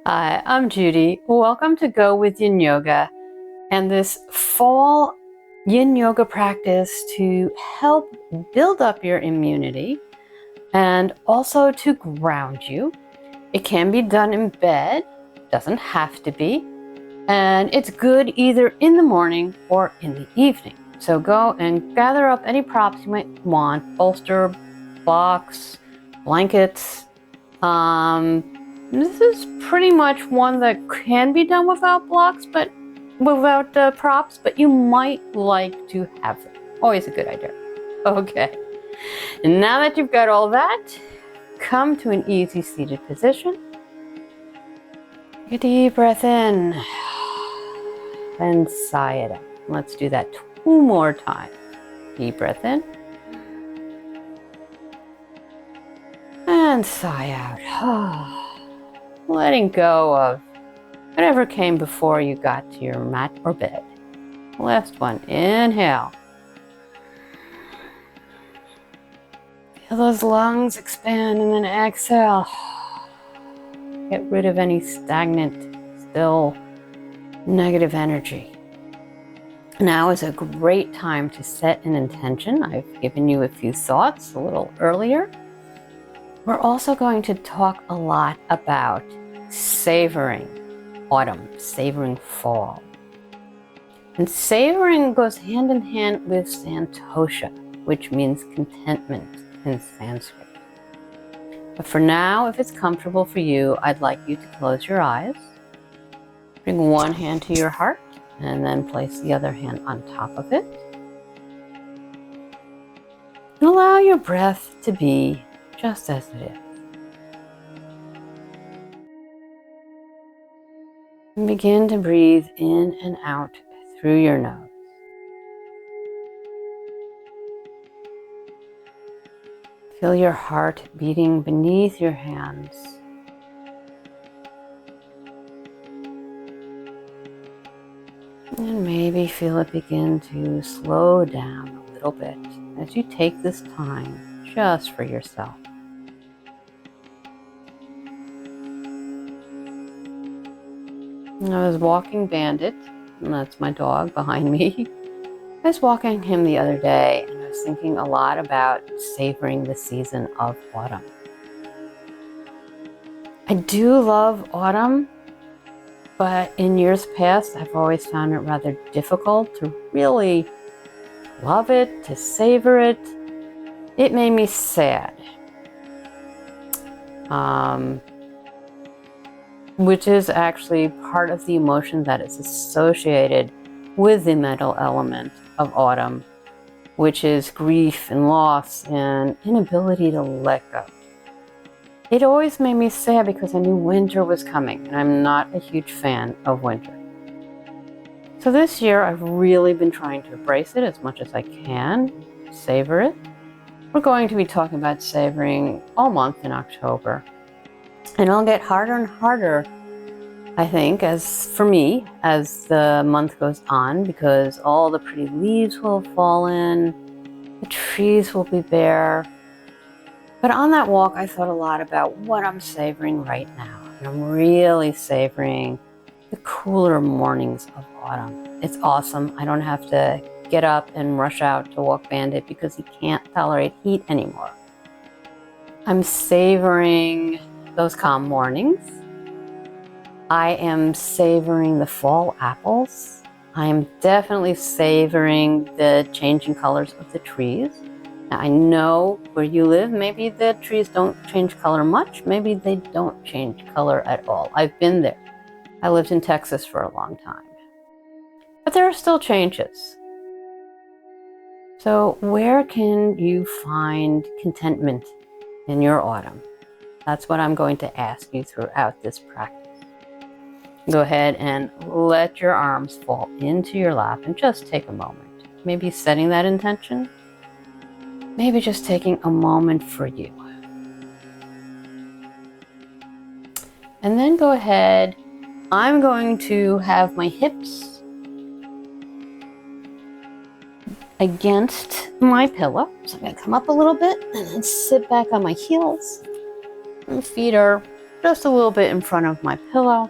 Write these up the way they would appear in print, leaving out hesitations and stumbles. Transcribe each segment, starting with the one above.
Hi, I'm Judy. Welcome to Go with Yin Yoga and this fall Yin Yoga practice to help build up your immunity and also to ground you. It can be done in bed, doesn't have to be, and it's good either in the morning or in the evening. So go and gather up any props you might want, bolster, blocks, blankets. This is pretty much one that can be done without blocks, but without props, but you might like to have them. Always a good idea. Okay. And now that you've got all that, come to an easy seated position. Take a deep breath in and sigh it out. Let's do that 2 more times. Deep breath in and sigh out. Letting go of whatever came before you got to your mat or bed. Last one, inhale. Feel those lungs expand and then exhale. Get rid of any stagnant, still negative energy. Now is a great time to set an intention. I've given you a few thoughts a little earlier. We're also going to talk a lot about savoring autumn, savoring fall. And savoring goes hand in hand with santosha, which means contentment in Sanskrit. But for now, if it's comfortable for you, I'd like you to close your eyes. Bring one hand to your heart and then place the other hand on top of it. And allow your breath to be just as it is. And begin to breathe in and out through your nose. Feel your heart beating beneath your hands. And maybe feel it begin to slow down a little bit as you take this time just for yourself. I was walking Bandit, and that's my dog behind me. I was walking him the other day, and I was thinking a lot about savoring the season of autumn. I do love autumn, but in years past, I've always found it rather difficult to really love it, to savor it. It made me sad. Which is actually part of the emotion that is associated with the mental element of autumn, which is grief and loss and inability to let go. It always made me sad because I knew winter was coming, and I'm not a huge fan of winter. So this year, I've really been trying to embrace it as much as I can, savor it. We're going to be talking about savoring all month in October. And it'll get harder and harder, I think, as the month goes on, because all the pretty leaves will have fallen, the trees will be bare. But on that walk, I thought a lot about what I'm savoring right now. And I'm really savoring the cooler mornings of autumn. It's awesome. I don't have to get up and rush out to walk Bandit because he can't tolerate heat anymore. I'm savoring those calm mornings. I am savoring the fall apples. I am definitely savoring the changing colors of the trees. Now, I know where you live, maybe the trees don't change color much. Maybe they don't change color at all. I've been there. I lived in Texas for a long time. But there are still changes. So where can you find contentment in your autumn? That's what I'm going to ask you throughout this practice. Go ahead and let your arms fall into your lap and just take a moment. Maybe setting that intention. Maybe just taking a moment for you. And then go ahead. I'm going to have my hips against my pillow. So I'm going to come up a little bit and then sit back on my heels. My feet are just a little bit in front of my pillow.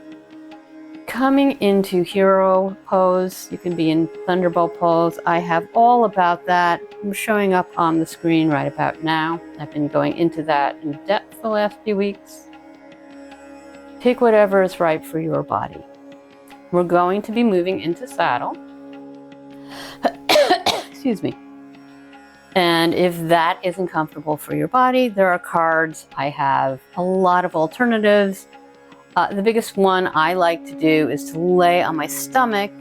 Coming into hero pose, you can be in thunderbolt pose. I have all about that. I'm showing up on the screen right about now. I've been going into that in depth the last few weeks. Pick whatever is right for your body. We're going to be moving into saddle. Excuse me. And if that isn't comfortable for your body, there are cards. I have a lot of alternatives. The biggest one I like to do is to lay on my stomach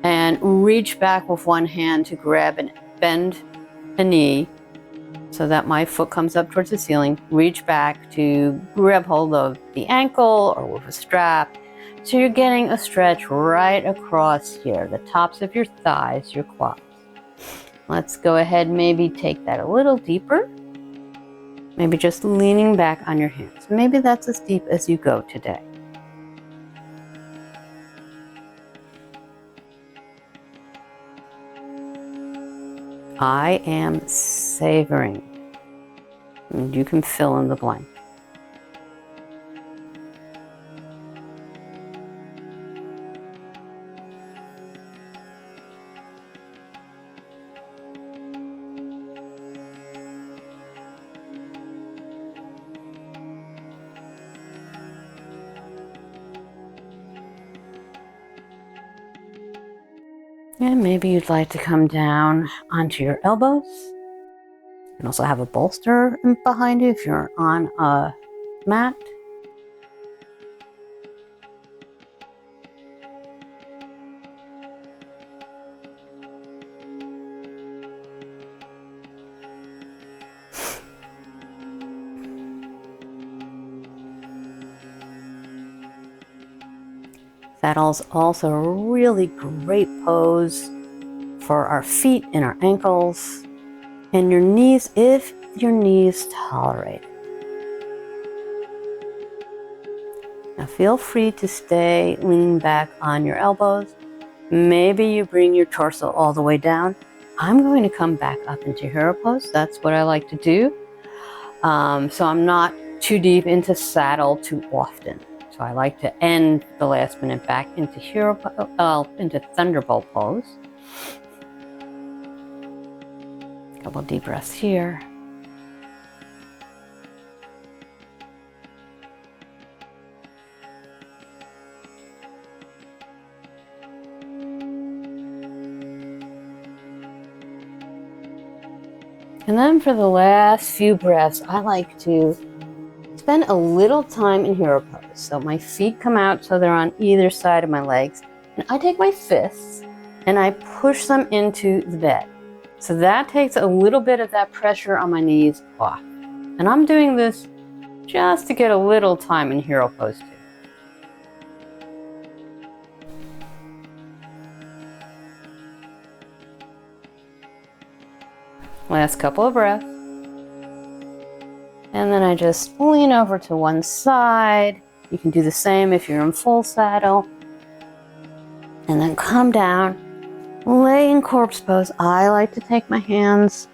and reach back with one hand to grab and bend a knee so that my foot comes up towards the ceiling. Reach back to grab hold of the ankle or with a strap. So you're getting a stretch right across here, the tops of your thighs, your quads. Let's go ahead, maybe take that a little deeper. Maybe just leaning back on your hands. Maybe that's as deep as you go today. I am savoring. And you can fill in the blank. And maybe you'd like to come down onto your elbows. You can also have a bolster behind you if you're on a mat. Saddle's also a really great pose for our feet and our ankles and your knees, if your knees tolerate it. Now feel free to stay leaning back on your elbows. Maybe you bring your torso all the way down. I'm going to come back up into hero pose. That's what I like to do. So I'm not too deep into saddle too often. So I like to end the last minute back into into thunderbolt pose. A couple deep breaths here. And then for the last few breaths, I like to spend a little time in hero pose. So my feet come out so they're on either side of my legs. And I take my fists and I push them into the bed. So that takes a little bit of that pressure on my knees off. And I'm doing this just to get a little time in hero pose too. Last couple of breaths. And then I just lean over to one side. You can do the same if you're in full saddle. And then come down, lay in corpse pose. I like to take my hands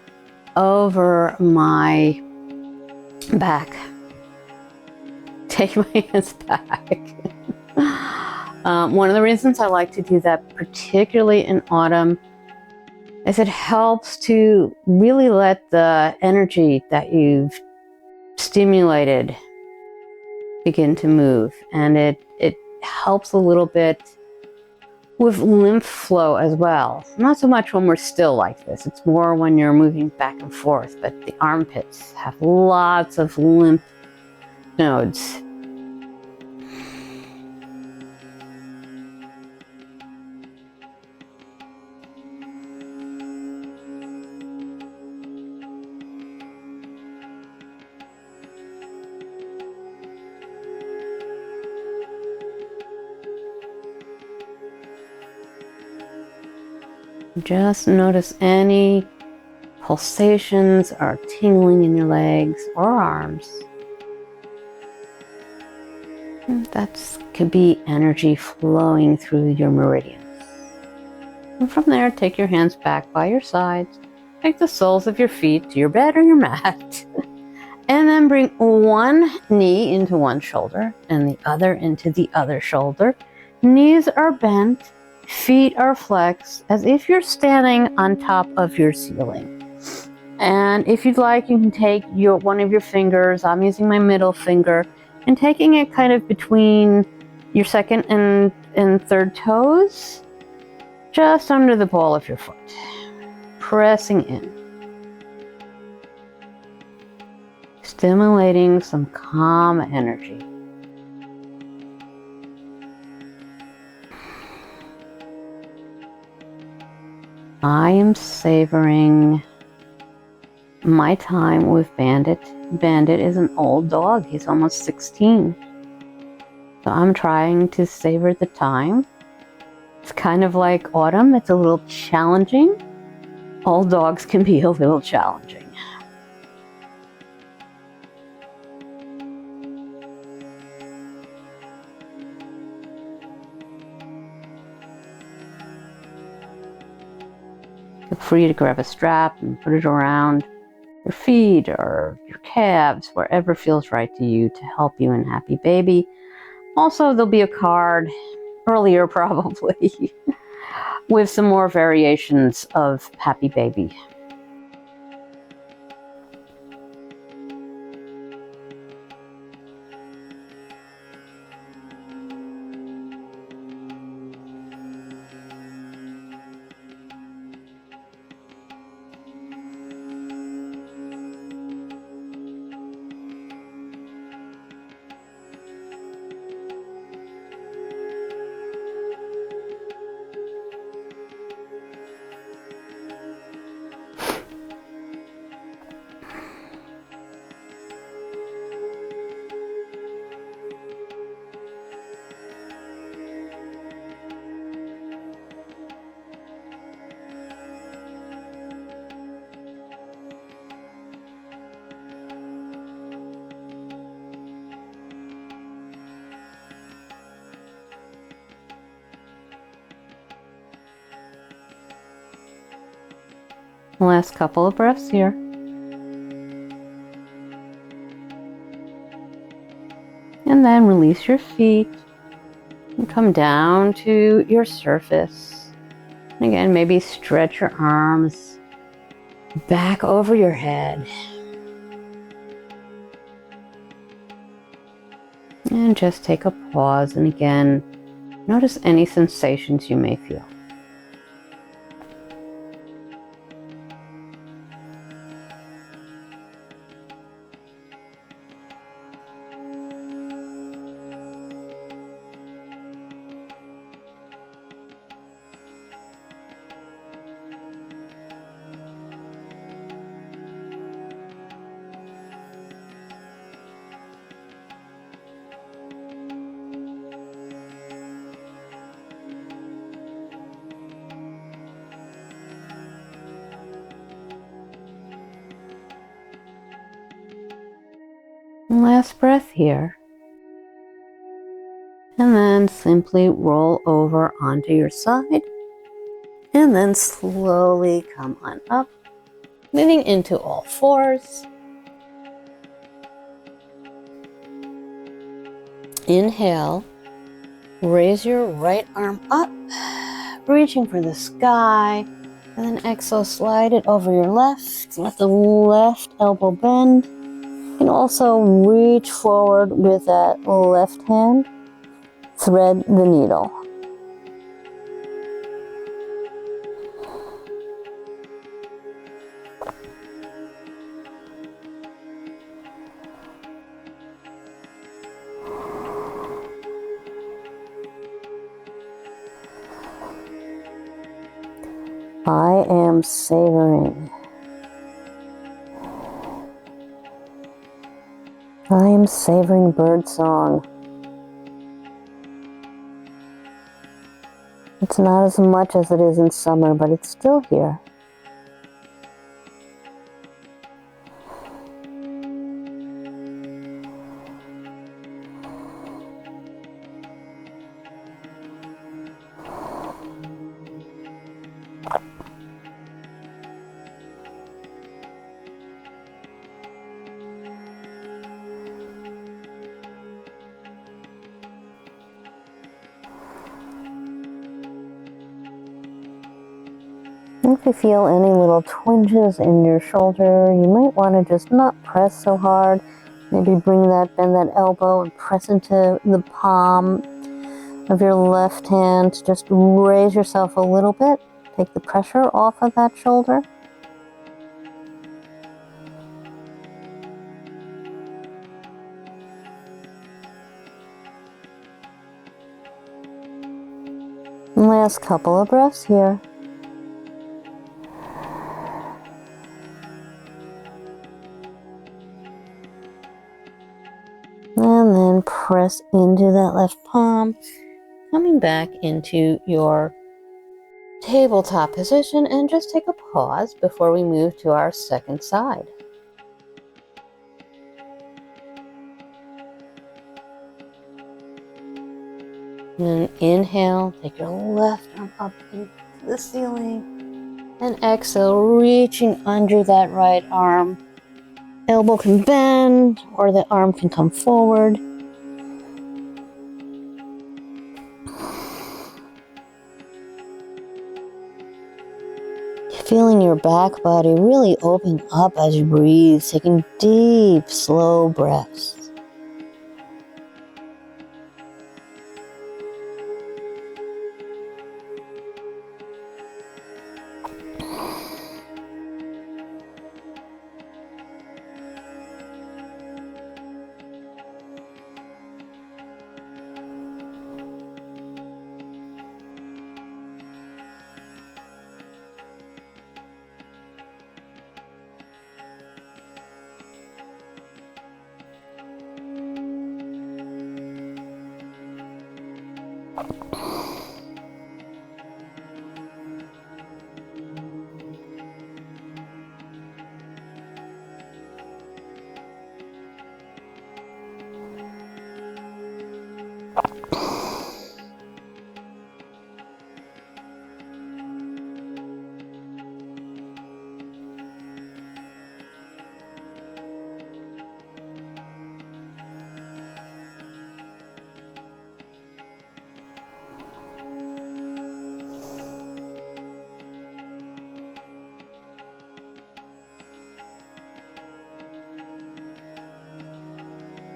over my back. Take my hands back. One of the reasons I like to do that, particularly in autumn, is it helps to really let the energy that you've stimulated begin to move, and it helps a little bit with lymph flow as well. Not so much when we're still like this, it's more when you're moving back and forth, but the armpits have lots of lymph nodes. Just notice any pulsations or tingling in your legs or arms. That could be energy flowing through your meridians. And from there, take your hands back by your sides. Take the soles of your feet to your bed or your mat. And then bring one knee into one shoulder and the other into the other shoulder. Knees are bent, feet are flexed, as if you're standing on top of your ceiling. And if you'd like, you can take one of your fingers, I'm using my middle finger, and taking it kind of between your second and third toes, just under the ball of your foot, pressing in. Stimulating some calm energy. I am savoring my time with Bandit. Bandit is an old dog. He's almost 16. So I'm trying to savor the time. It's kind of like autumn. It's a little challenging. All dogs can be a little challenging. Feel free to grab a strap and put it around your feet or your calves, wherever feels right to you to help you in Happy Baby. Also, there'll be a card, earlier probably, with some more variations of Happy Baby. Last couple of breaths here. And then release your feet and come down to your surface. And again, maybe stretch your arms back over your head. And just take a pause, and again, notice any sensations you may feel. Last breath here. And then simply roll over onto your side. And then slowly come on up, moving into all fours. Inhale, raise your right arm up, reaching for the sky. And then exhale, slide it over your left. Let the left elbow bend. You can also reach forward with that left hand. Thread the needle. I am savoring. I am savoring birdsong. It's not as much as it is in summer, but it's still here. If you feel any little twinges in your shoulder, you might want to just not press so hard. Maybe bend that elbow and press into the palm of your left hand. Just raise yourself a little bit. Take the pressure off of that shoulder. And last couple of breaths here. And then press into that left palm, coming back into your tabletop position, and just take a pause before we move to our second side. And then inhale, take your left arm up into the ceiling, and exhale, reaching under that right arm. Elbow can bend, or the arm can come forward. Feeling your back body really open up as you breathe, taking deep, slow breaths.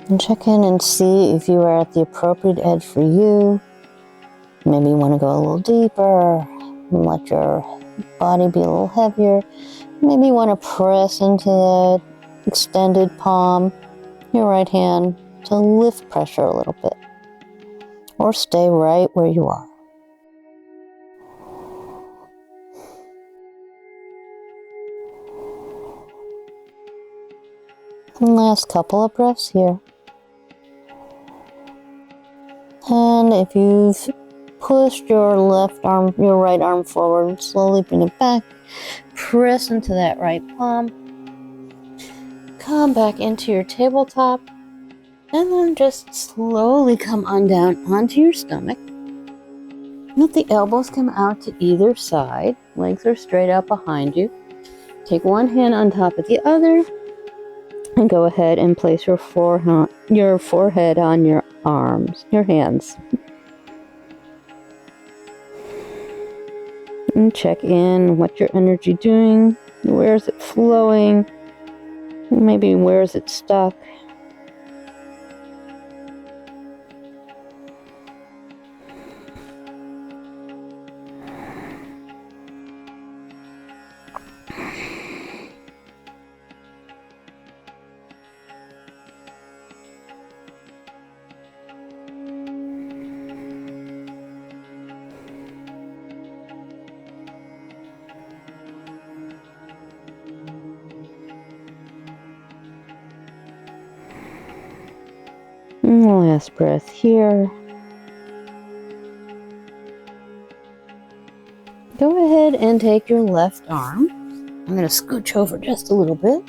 And check in and see if you are at the appropriate edge for you. Maybe you want to go a little deeper and let your body be a little heavier. Maybe you want to press into the extended palm, your right hand, to lift pressure a little bit. Or stay right where you are. And last couple of breaths here. And if you've pushed your right arm forward, slowly bring it back. Press into that right palm. Come back into your tabletop. And then just slowly come on down onto your stomach. Let the elbows come out to either side. Legs are straight out behind you. Take one hand on top of the other. And go ahead and place your forehead on your hands. And check in, what's your energy doing? Where is it flowing? Maybe where is it stuck? And last breath here. Go ahead and take your left arm. I'm going to scooch over just a little bit.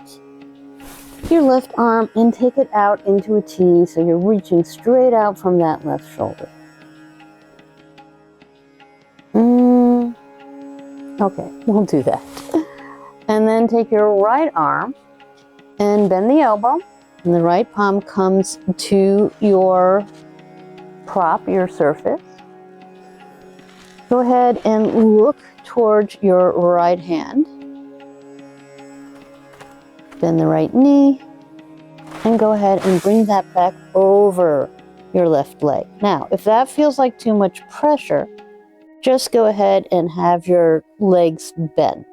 Your left arm and take it out into a T, so you're reaching straight out from that left shoulder. Okay, we'll do that. And then take your right arm and bend the elbow. And the right palm comes to your prop, your surface. Go ahead and look towards your right hand. Bend the right knee and go ahead and bring that back over your left leg. Now, if that feels like too much pressure, just go ahead and have your legs bent.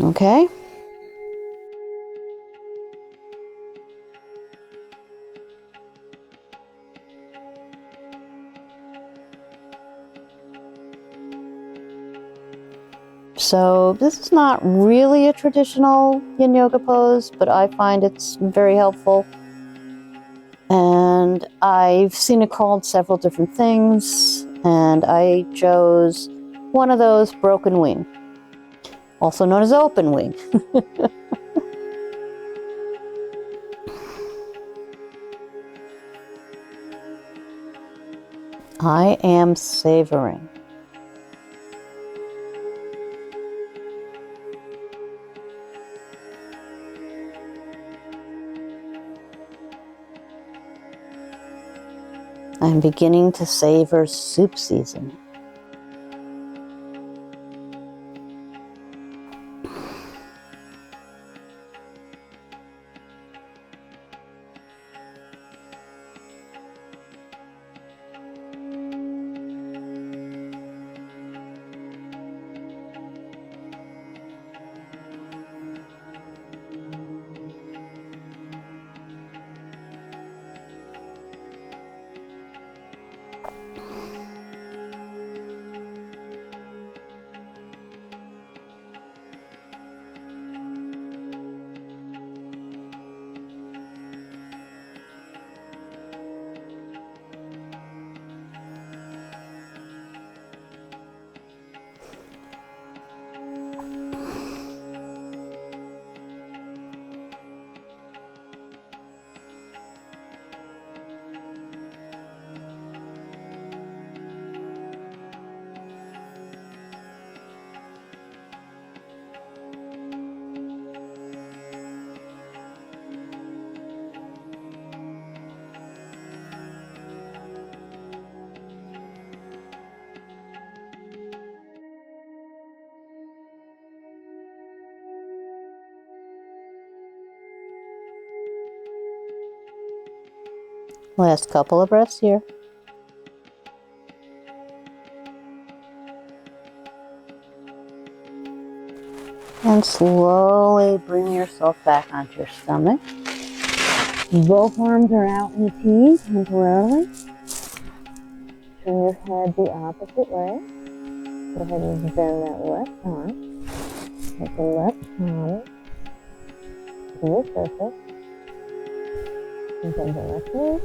Okay? So this is not really a traditional Yin Yoga pose, but I find it's very helpful. And I've seen it called several different things, and I chose one of those, broken wing, also known as open wing. I am savoring. I'm beginning to savor soup season. Last couple of breaths here. And slowly bring yourself back onto your stomach. Both arms are out in a T temporarily. Turn your head the opposite way. Go ahead and bend that left arm. Take the left palm to your surface. And bend the left knee.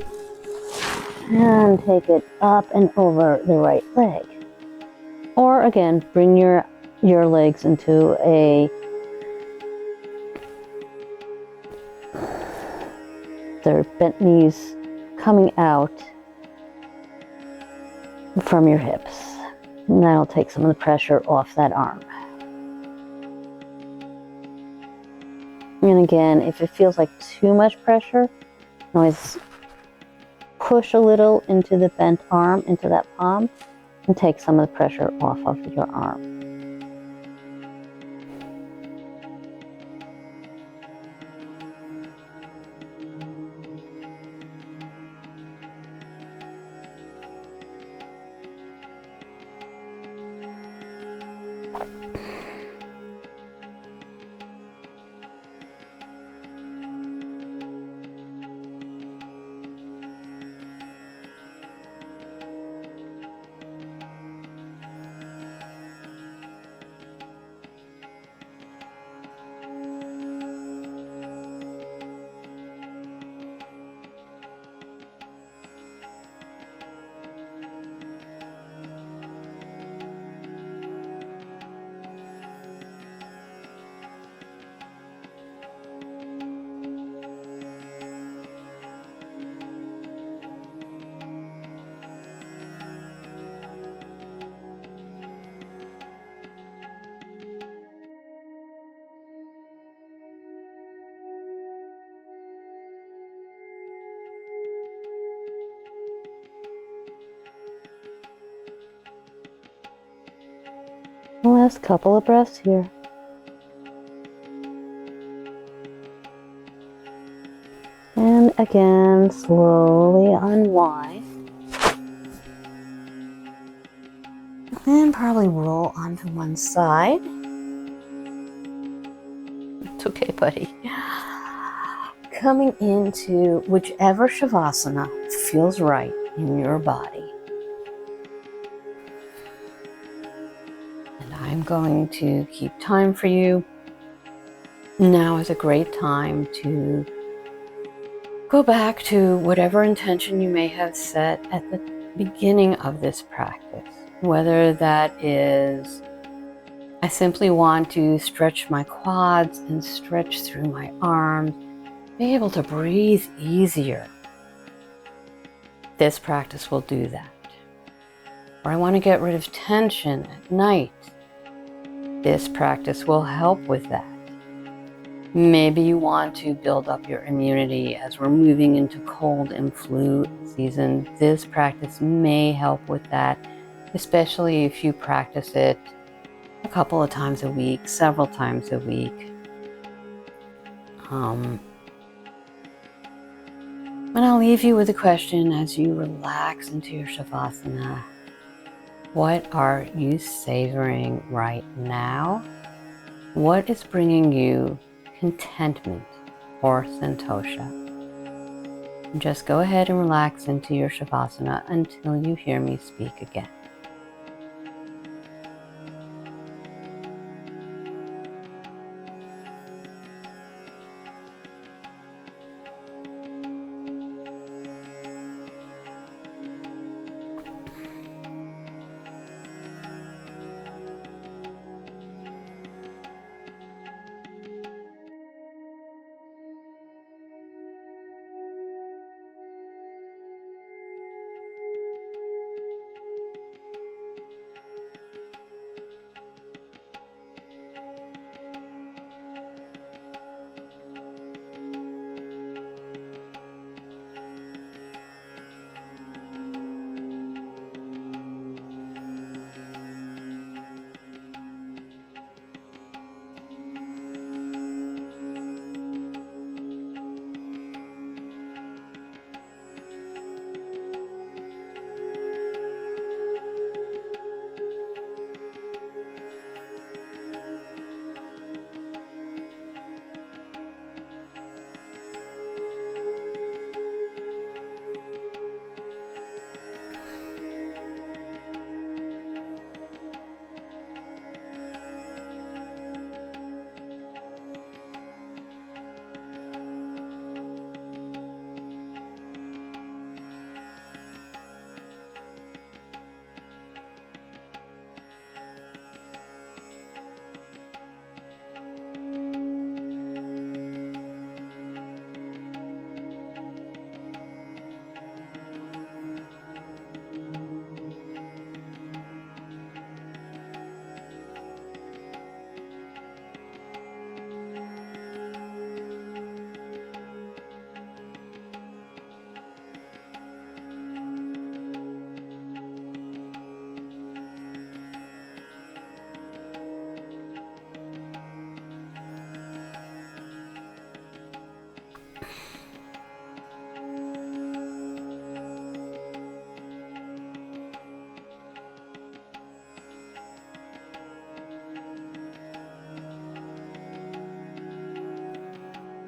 And take it up and over the right leg. Or again, bring your legs into their bent knees coming out from your hips. And that'll take some of the pressure off that arm. And again, if it feels like too much pressure, always push a little into the bent arm, into that palm, and take some of the pressure off of your arm. Last couple of breaths here. And again, slowly unwind. And probably roll onto one side. It's okay, buddy. Coming into whichever Savasana feels right in your body. And I'm going to keep time for you. Now is a great time to go back to whatever intention you may have set at the beginning of this practice. Whether that is, I simply want to stretch my quads and stretch through my arms, be able to breathe easier. This practice will do that. Or I want to get rid of tension at night. This practice will help with that. Maybe you want to build up your immunity as we're moving into cold and flu season. This practice may help with that, especially if you practice it a couple of times a week, several times a week. And I'll leave you with a question as you relax into your Savasana. What are you savoring right now? What is bringing you contentment or santosha? Just go ahead and relax into your Savasana until you hear me speak again.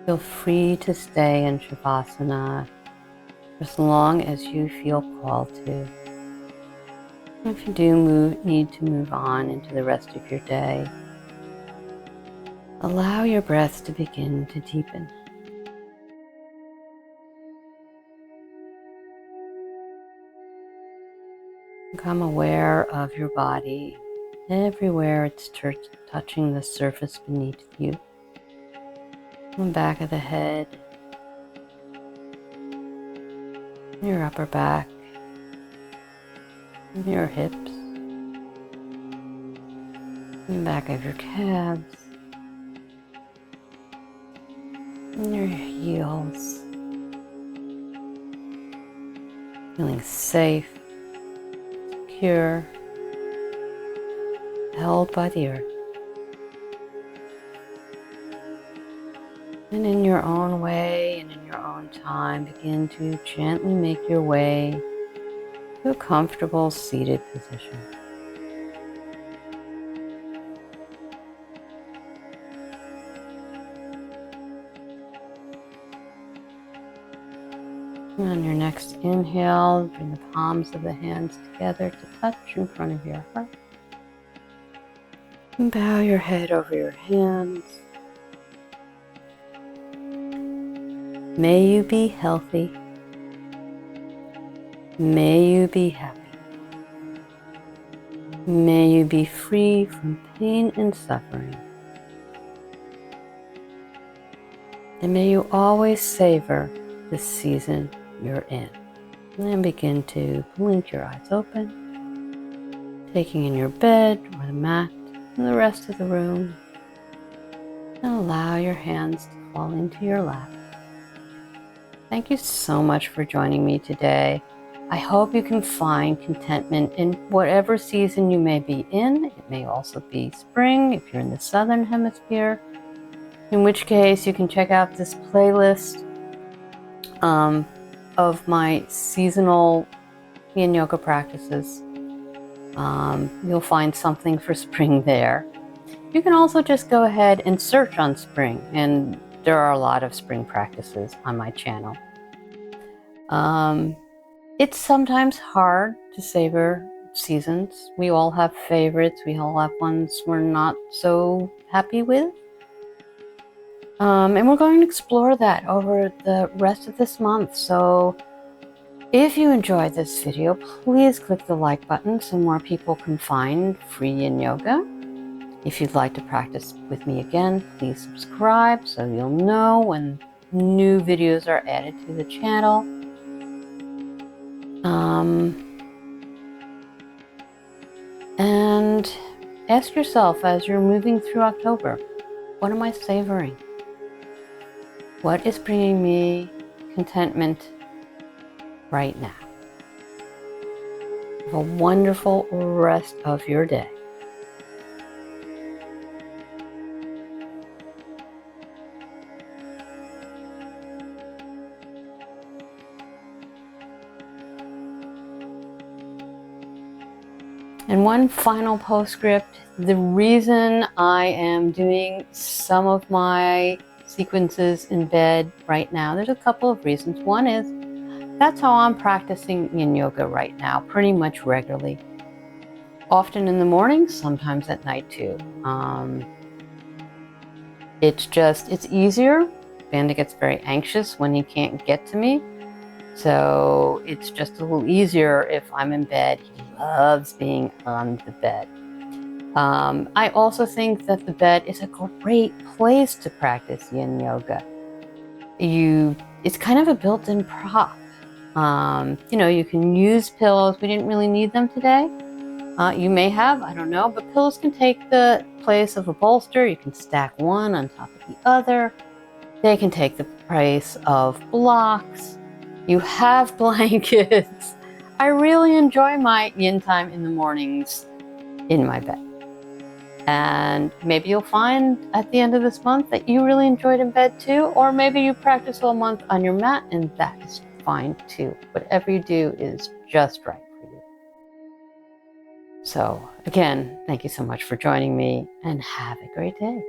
Feel free to stay in Savasana for as long as you feel called to. If you do need to move on into the rest of your day, allow your breath to begin to deepen. Become aware of your body, everywhere it's touching the surface beneath you. From the back of the head, your upper back, your hips, the back of your calves, and your heels. Feeling safe, secure, held by the earth. And in your own way and in your own time, begin to gently make your way to a comfortable seated position. And on your next inhale, bring the palms of the hands together to touch in front of your heart. And bow your head over your hands. May you be healthy. May you be happy. May you be free from pain and suffering. And may you always savor the season you're in. And then begin to blink your eyes open, taking in your bed or the mat and the rest of the room. And allow your hands to fall into your lap. Thank you so much for joining me today. I hope you can find contentment in whatever season you may be in. It may also be spring if you're in the southern hemisphere, in which case you can check out this playlist of my seasonal Yin Yoga practices. You'll find something for spring there. You can also just go ahead and search on spring, and there are a lot of spring practices on my channel. It's sometimes hard to savor seasons. We all have favorites. We all have ones we're not so happy with. And we're going to explore that over the rest of this month. So if you enjoyed this video, please click the like button so more people can find free Yin Yoga. If you'd like to practice with me again, please subscribe so you'll know when new videos are added to the channel. And ask yourself as you're moving through October, what am I savoring? What is bringing me contentment right now? Have a wonderful rest of your day. And one final postscript, the reason I am doing some of my sequences in bed right now, there's a couple of reasons. One is, that's how I'm practicing Yin Yoga right now, pretty much regularly. Often in the morning, sometimes at night too. It's easier. Vanda gets very anxious when he can't get to me. So it's just a little easier if I'm in bed. He loves being on the bed. I also think that the bed is a great place to practice Yin Yoga. It's kind of a built-in prop. You can use pillows. We didn't really need them today. You may have, I don't know, but pillows can take the place of a bolster. You can stack one on top of the other. They can take the place of blocks. You have blankets. I really enjoy my yin time in the mornings in my bed. And maybe you'll find at the end of this month that you really enjoyed in bed too, or maybe you practice all month on your mat, and that is fine too. Whatever you do is just right for you. So again, thank you so much for joining me, and have a great day.